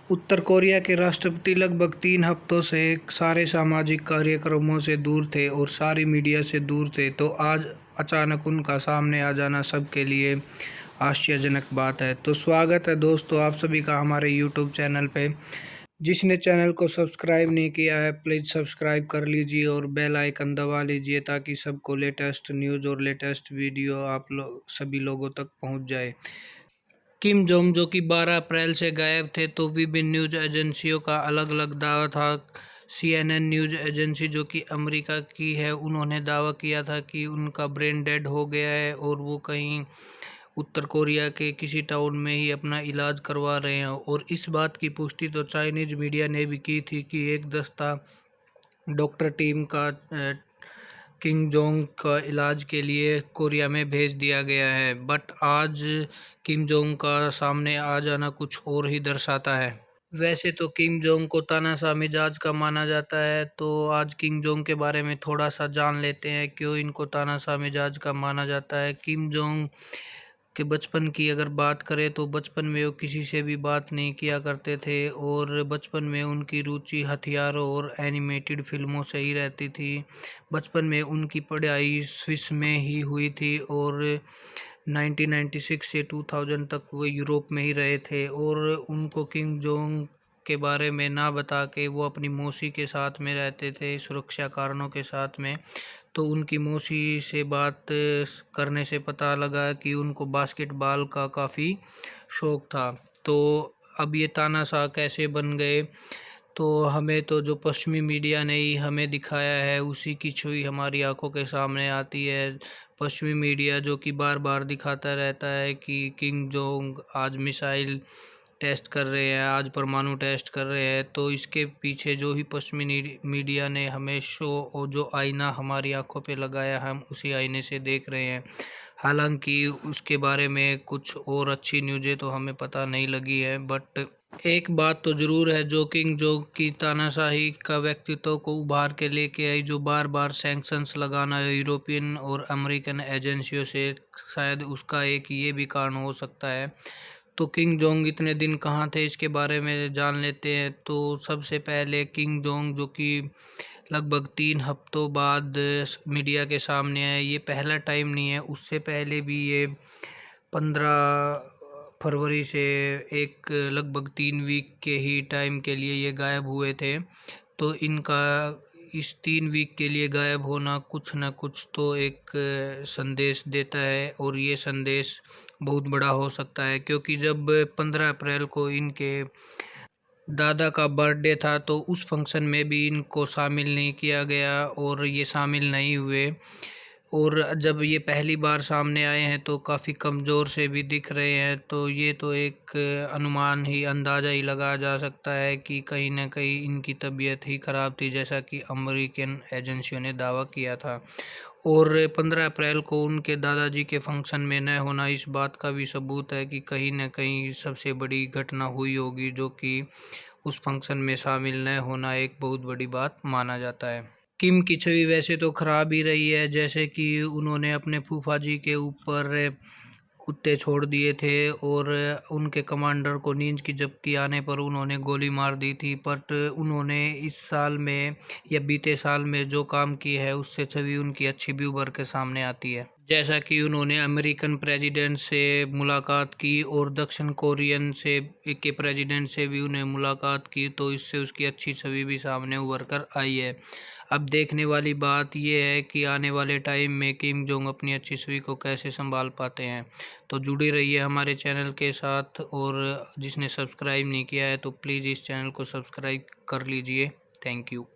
उत्तर Korea के राष्ट्रपति लगभग 3 हफ्तों से सारे सामाजिक कार्यक्रमों से दूर थे और सारी मीडिया से दूर थे, तो आज अचानक उनका सामने आ जाना सबके लिए आश्चर्यजनक बात है। तो स्वागत है दोस्तों आप सभी का हमारे यूट्यूब चैनल पे। जिसने चैनल को सब्सक्राइब नहीं किया है प्लीज़ सब्सक्राइब कर लीजिए और बेल आइकन दबा लीजिए ताकि सबको लेटेस्ट न्यूज़ और लेटेस्ट वीडियो आप लोग सभी लोगों तक पहुंच जाए। किम जोंग जो कि 12 अप्रैल से गायब थे, तो विभिन्न न्यूज़ एजेंसियों का अलग अलग दावा था। CNN न्यूज़ एजेंसी जो कि अमेरिका की है, उन्होंने दावा किया था कि उनका ब्रेन डेड हो गया है और वो कहीं उत्तर कोरिया के किसी टाउन में ही अपना इलाज करवा रहे हैं। और इस बात की पुष्टि तो चाइनीज़ मीडिया ने भी की थी कि एक दस्ता डॉक्टर टीम का किम जोंग का इलाज के लिए कोरिया में भेज दिया गया है। बट आज किम जोंग का सामने आ जाना कुछ और ही दर्शाता है। वैसे तो किम जोंग को तानाशाह मिजाज का माना जाता है, तो आज किम जोंग के बारे में थोड़ा सा जान लेते हैं क्यों इनको तानाशाह मिजाज का माना जाता है। किम जोंग के बचपन की अगर बात करें तो बचपन में वो किसी से भी बात नहीं किया करते थे और बचपन में उनकी रुचि हथियारों और एनिमेटेड फिल्मों से ही रहती थी। बचपन में उनकी पढ़ाई स्विस में ही हुई थी और 1996 से 2000 तक वो यूरोप में ही रहे थे। और उनको किम जोंग के बारे में ना बता के वो अपनी मौसी के साथ में रहते थे सुरक्षा कारणों के साथ में। तो उनकी मौसी से बात करने से पता लगा कि उनको बास्केटबॉल का काफ़ी शौक़ था। तो अब ये तानाशाह कैसे बन गए, तो हमें तो जो पश्चिमी मीडिया ने ही हमें दिखाया है उसी की छवि हमारी आंखों के सामने आती है। पश्चिमी मीडिया जो कि बार बार दिखाता रहता है कि किम जोंग आज मिसाइल टेस्ट कर रहे हैं, आज परमाणु टेस्ट कर रहे हैं, तो इसके पीछे जो ही पश्चिमी मीडिया ने हमें शो और जो आईना हमारी आंखों पे लगाया हम उसी आईने से देख रहे हैं। हालांकि उसके बारे में कुछ और अच्छी न्यूज़ें तो हमें पता नहीं लगी है। बट एक बात तो ज़रूर है, जो किंग जो की तानाशाही का व्यक्तित्व को उभार के लेके आई, जो बार बार सैंक्शंस लगाना यूरोपियन और अमेरिकन एजेंसियों से, शायद उसका एक ये भी कारण हो सकता है। तो किंग जोंग इतने दिन कहाँ थे इसके बारे में जान लेते हैं। तो सबसे पहले किंग जोंग जो कि लगभग 3 हफ्तों बाद मीडिया के सामने आए, ये पहला टाइम नहीं है। उससे पहले भी ये 15 फरवरी से एक लगभग 3 वीक के ही टाइम के लिए ये गायब हुए थे। तो इनका इस 3 वीक के लिए गायब होना कुछ न कुछ तो एक संदेश देता है और ये संदेश बहुत बड़ा हो सकता है, क्योंकि जब 15 अप्रैल को इनके दादा का बर्थडे था तो उस फंक्शन में भी इनको शामिल नहीं किया गया और ये शामिल नहीं हुए। और जब ये पहली बार सामने आए हैं तो काफ़ी कमज़ोर से भी दिख रहे हैं, तो ये तो एक अनुमान ही, अंदाज़ा ही लगाया जा सकता है कि कहीं ना कहीं इनकी तबीयत ही ख़राब थी, जैसा कि अमेरिकन एजेंसियों ने दावा किया था। और 15 अप्रैल को उनके दादाजी के फंक्शन में न होना इस बात का भी सबूत है कि कहीं न कहीं सबसे बड़ी घटना हुई होगी, जो कि उस फंक्शन में शामिल न होना एक बहुत बड़ी बात माना जाता है। किम की छवि वैसे तो ख़राब ही रही है, जैसे कि उन्होंने अपने फूफा जी के ऊपर कुत्ते छोड़ दिए थे और उनके कमांडर को नींद की झपकी आने पर उन्होंने गोली मार दी थी। बट उन्होंने इस साल में या बीते साल में जो काम किए है उससे छवि उनकी अच्छी भी उभर के सामने आती है। जैसा कि उन्होंने अमेरिकन प्रेसिडेंट से मुलाकात की और दक्षिण कोरियन से के प्रेसिडेंट से भी उन्हें मुलाकात की, तो इससे उसकी अच्छी छवि भी सामने उभर कर आई है। अब देखने वाली बात यह है कि आने वाले टाइम में किम जोंग अपनी अच्छी छवि को कैसे संभाल पाते हैं। तो जुड़ी रहिए हमारे चैनल के साथ, और जिसने सब्सक्राइब नहीं किया है तो प्लीज़ इस चैनल को सब्सक्राइब कर लीजिए। Thank you.